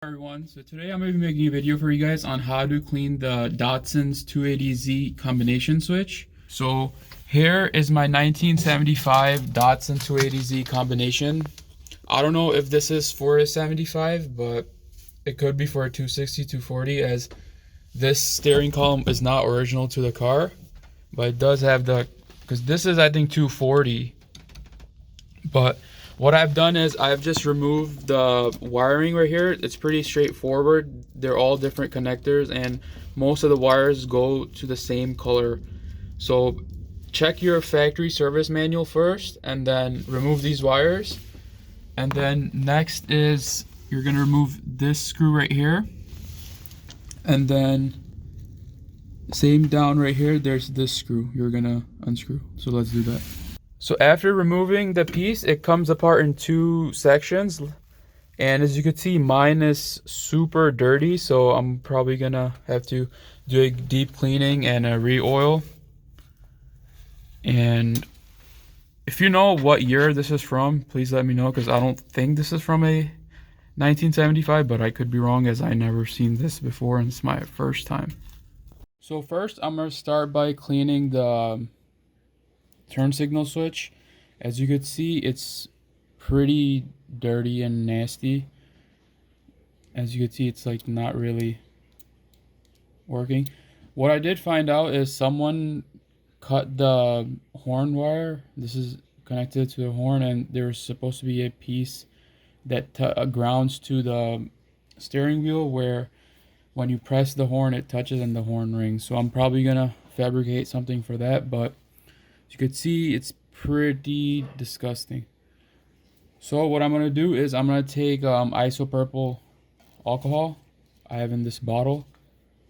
Everyone, so today I'm going to be making a video for you guys on how to clean the Datsun's 280Z combination switch. So here is my 1975 Datsun 280Z combination. I don't know if this is for a 75, but it could be for a 260, 240, as this steering column is not original to the car, but it does have the, because this is I think 240, but what I've done is I've just removed the wiring right here. It's pretty straightforward. They're all different connectors and most of the wires go to the same color. So check your factory service manual first and then remove these wires. And then next is you're gonna remove this screw right here. And then same down right here, there's this screw you're gonna unscrew. So let's do that. So after removing the piece, it comes apart in two sections, and as you can see, mine is super dirty, so I'm probably gonna have to do a deep cleaning and a re-oil. And if you know what year this is from, please let me know, because I don't think this is from a 1975, but I could be wrong, as I never seen this before and it's my first time. So first I'm gonna start by cleaning the turn signal switch. As you could see, it's pretty dirty and nasty. As you can see, it's like not really working. What I did find out is someone cut the horn wire. This is connected to the horn, and there's supposed to be a piece that grounds to the steering wheel, where when you press the horn it touches and the horn rings. So I'm probably gonna fabricate something for that, but as you can see, it's pretty disgusting. So what I'm gonna do is I'm gonna take isopropyl alcohol I have in this bottle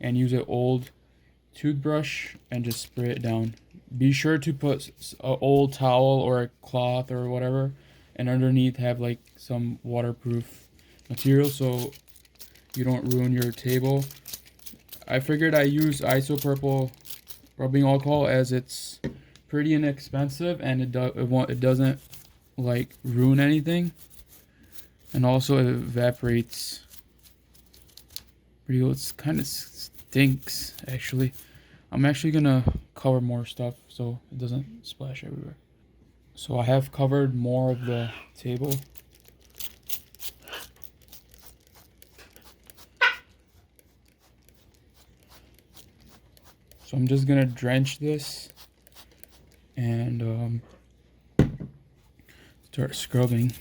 and use an old toothbrush and just spray it down. Be sure to put an old towel or a cloth or whatever, and underneath have like some waterproof material so you don't ruin your table. I figured I use isopropyl rubbing alcohol as it's pretty inexpensive and it doesn't like ruin anything, and also it evaporates pretty well. It's kind of stinks actually. I'm actually gonna cover more stuff so it doesn't splash everywhere. So I have covered more of the table. So I'm just gonna drench this and start scrubbing.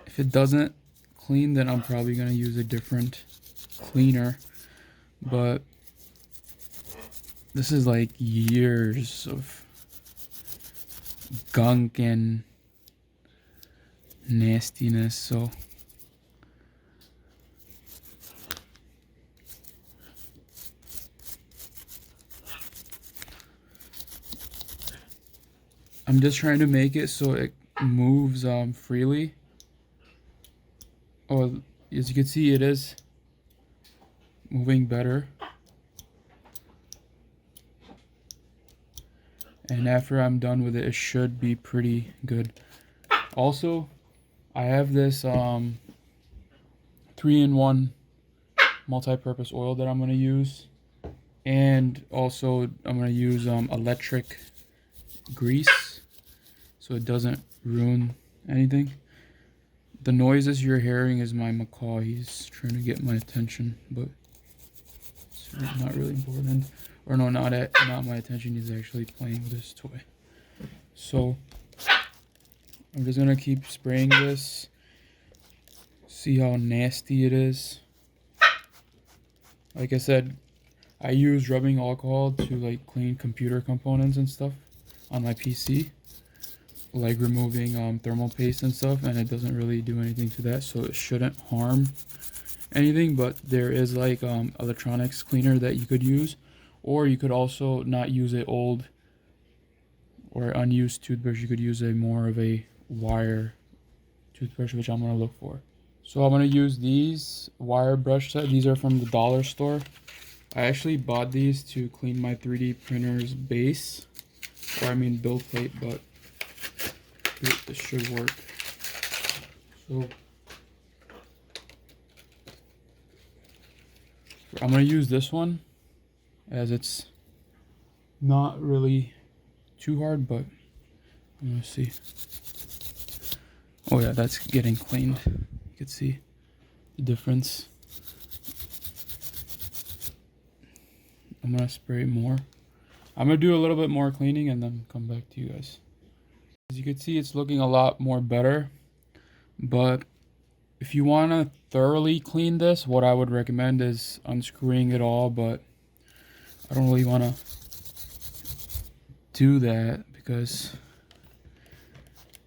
If it doesn't clean, then I'm probably gonna use a different cleaner, but this is like years of gunk and nastiness, so I'm just trying to make it so it moves freely. Oh, as you can see, it is moving better. And after I'm done with it, it should be pretty good. Also, I have this 3-in-1 multi-purpose oil that I'm going to use. And also, I'm going to use electric grease so it doesn't ruin anything. The noises you're hearing is my macaw. He's trying to get my attention, but it's not really important. Or no, not my attention. He's actually playing with his toy. So I'm just gonna keep spraying this. See how nasty it is. Like I said, I use rubbing alcohol to like clean computer components and stuff on my PC, like removing thermal paste and stuff, and it doesn't really do anything to that, so it shouldn't harm anything. But there is like electronics cleaner that you could use, or you could also not use an old or unused toothbrush. You could use a more of a wire toothbrush, which I'm gonna look for. So I'm gonna use these wire brush set. These are from the dollar store. I actually bought these to clean my 3D printer's base, or I mean build plate, but this should work. So I'm gonna use this one as it's not really too hard, but I'm gonna see. Oh yeah, that's getting cleaned. You can see the difference. I'm gonna spray more. I'm gonna do a little bit more cleaning and then come back to you guys. As you can see, it's looking a lot more better, but if you want to thoroughly clean this, what I would recommend is unscrewing it all, but I don't really want to do that because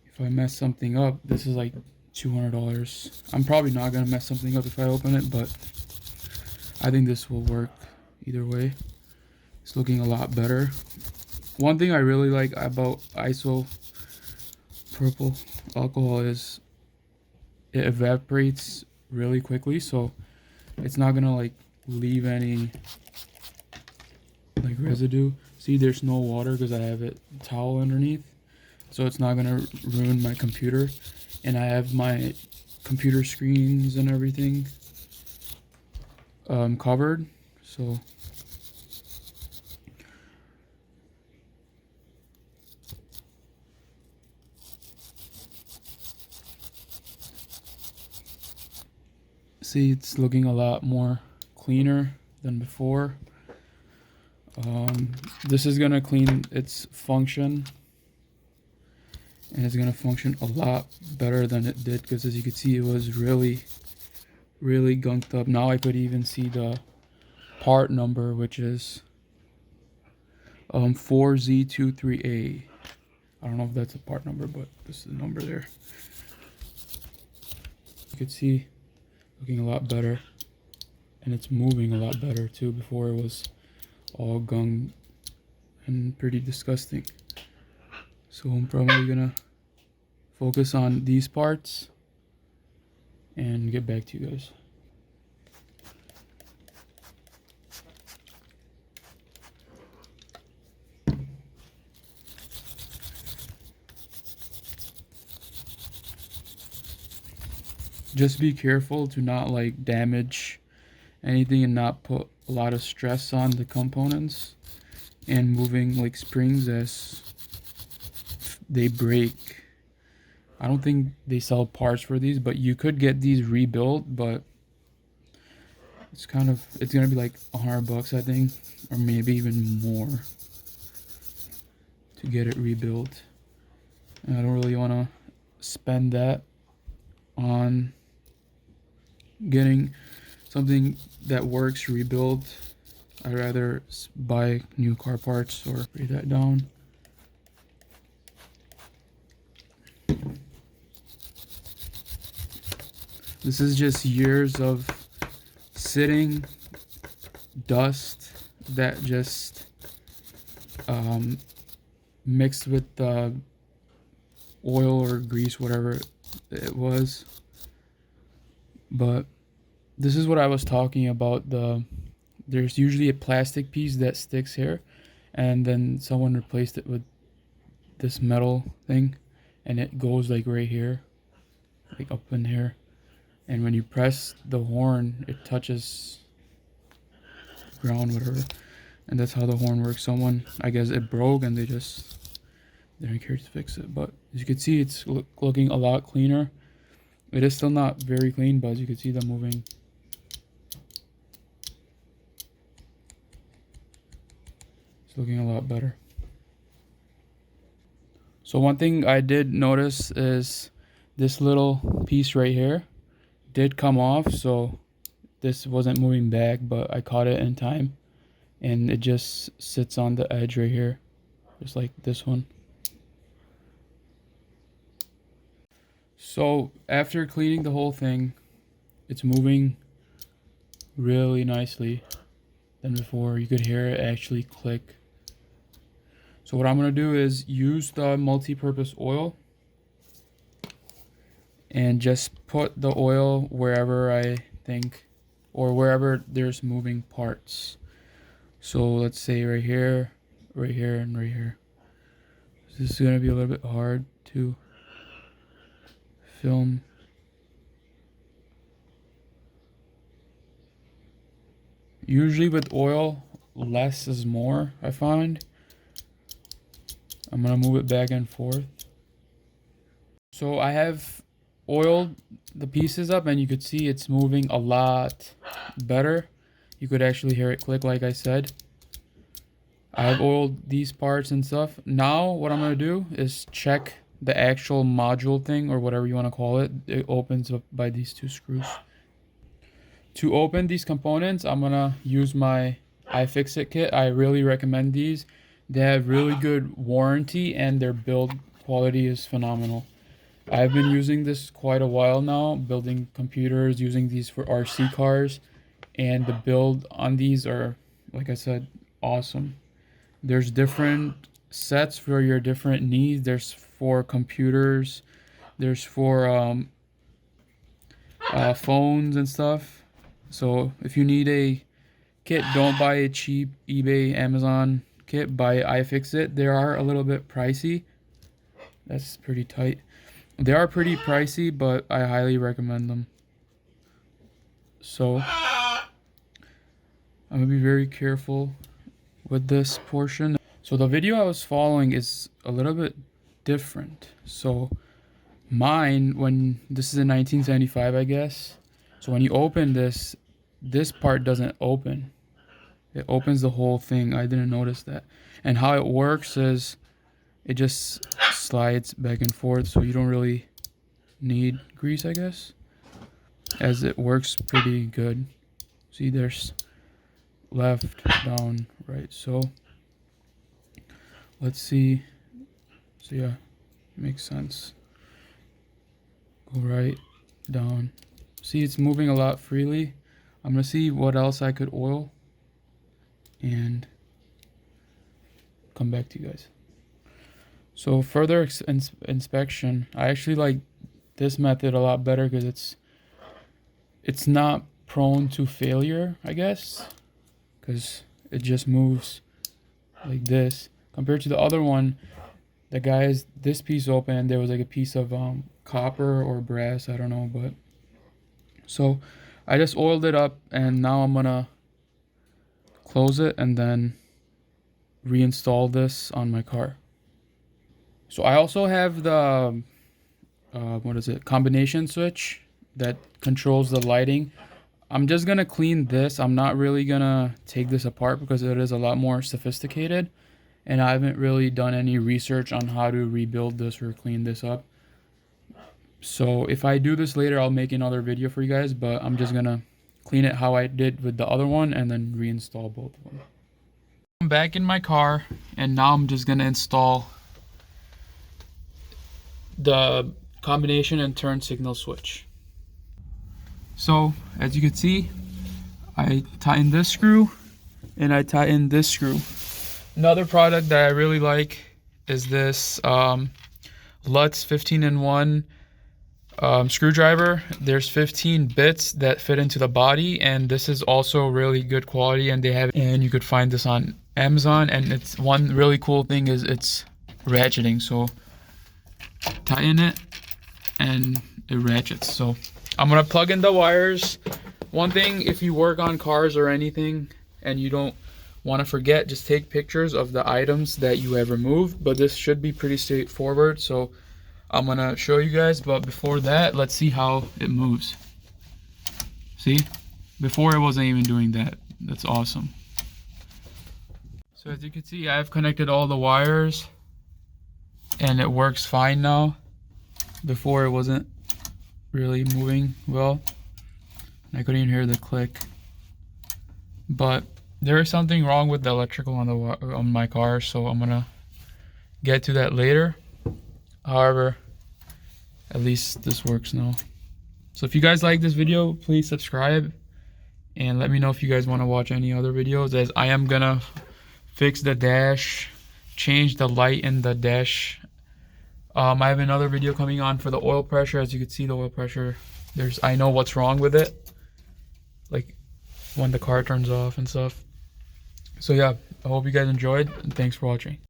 if I mess something up, this is like $200. I'm probably not going to mess something up if I open it, but I think this will work either way. It's looking a lot better. One thing I really like about isopropyl alcohol is it evaporates really quickly, so it's not gonna like leave any like residue. See, there's no water because I have it towel underneath, so it's not gonna ruin my computer. And I have my computer screens and everything covered, so see, it's looking a lot more cleaner than before. This is gonna clean its function, and it's gonna function a lot better than it did, because as you can see, it was really gunked up. Now I could even see the part number, which is 4Z23A. I don't know if that's a part number, but this is the number there. You could see looking a lot better, and it's moving a lot better too. Before it was all gunk and pretty disgusting. So I'm probably gonna focus on these parts and get back to you guys. Just be careful to not like damage anything and not put a lot of stress on the components and moving like springs as they break. I don't think they sell parts for these, but you could get these rebuilt, but it's gonna be like $100, I think, or maybe even more to get it rebuilt. And I don't really want to spend that on getting something that works rebuilt. I'd rather buy new car parts or break that down. This is just years of sitting dust that just mixed with oil or grease, whatever it was. But this is what I was talking about. There's usually a plastic piece that sticks here, and then someone replaced it with this metal thing, and it goes like right here, like up in here. And when you press the horn, it touches ground, whatever. And that's how the horn works. Someone, I guess it broke and they just didn't care to fix it. But as you can see, it's looking a lot cleaner. It is still not very clean, but as you can see, the moving. It's looking a lot better. So one thing I did notice is this little piece right here did come off, so this wasn't moving back, but I caught it in time, and it just sits on the edge right here, just like this one. So after cleaning the whole thing, it's moving really nicely than before. You could hear it actually click. So what I'm gonna do is use the multi-purpose oil and just put the oil wherever I think, or wherever there's moving parts. So let's say right here, and right here. This is gonna be a little bit hard to film. Usually with oil, less is more, I find. I'm gonna move it back and forth. So I have oiled the pieces up and you could see it's moving a lot better. You could actually hear it click like I said. I've oiled these parts and stuff. Now what I'm gonna do is check the actual module thing, or whatever you want to call it. It opens up by these two screws. To open these components, I'm gonna use my iFixit kit. I really recommend these. They have really good warranty and their build quality is phenomenal. I've been using this quite a while now, building computers, using these for RC cars, and the build on these are, like I said, awesome. There's different sets for your different needs. There's for computers, there's for phones and stuff. So if you need a kit, don't buy a cheap eBay, Amazon kit. Buy iFixit. They are a little bit pricey. That's pretty tight. They are pretty pricey, but I highly recommend them. So I'm gonna be very careful with this portion. So the video I was following is a little bit different. So mine, when this is a 1975, I guess. So when you open this, this part doesn't open. It opens the whole thing. I didn't notice that. And how it works is it just slides back and forth, so you don't really need grease, I guess, as it works pretty good. See, there's left, down, right. So let's see. So yeah, makes sense. Go right, down. See, it's moving a lot freely. I'm gonna see what else I could oil and come back to you guys. So further inspection, I actually like this method a lot better because it's not prone to failure, I guess, because it just moves like this. Compared to the other one, the guy has this piece open and there was like a piece of copper or brass, I don't know, but so I just oiled it up and now I'm gonna close it and then reinstall this on my car. So I also have the combination switch that controls the lighting. I'm just gonna clean this. I'm not really gonna take this apart because it is a lot more sophisticated and I haven't really done any research on how to rebuild this or clean this up. So if I do this later, I'll make another video for you guys, but I'm just gonna clean it how I did with the other one and then reinstall both of them. I'm back in my car and now I'm just gonna install the combination and turn signal switch. So as you can see, I tightened this screw and I tightened this screw. Another product that I really like is this Lutz 15-in-1 screwdriver. There's 15 bits that fit into the body, and this is also really good quality, and you could find this on Amazon. And it's one really cool thing is it's ratcheting, so tighten it and it ratchets. So I'm gonna plug in the wires. One thing, if you work on cars or anything and you don't want to forget, just take pictures of the items that you have removed, but this should be pretty straightforward. So I'm gonna show you guys, but before that, let's see how it moves. See, before it wasn't even doing that. That's awesome. So as you can see, I've connected all the wires and it works fine now. Before it wasn't really moving well. I couldn't even hear the click. But there is something wrong with the electrical on my car, so I'm gonna get to that later. However, at least this works now. So if you guys like this video, please subscribe and let me know if you guys want to watch any other videos, as I am gonna fix the dash, change the light in the dash. I have another video coming on for the oil pressure. As you can see, the oil pressure, I know what's wrong with it, like when the car turns off and stuff. So yeah, I hope you guys enjoyed and thanks for watching.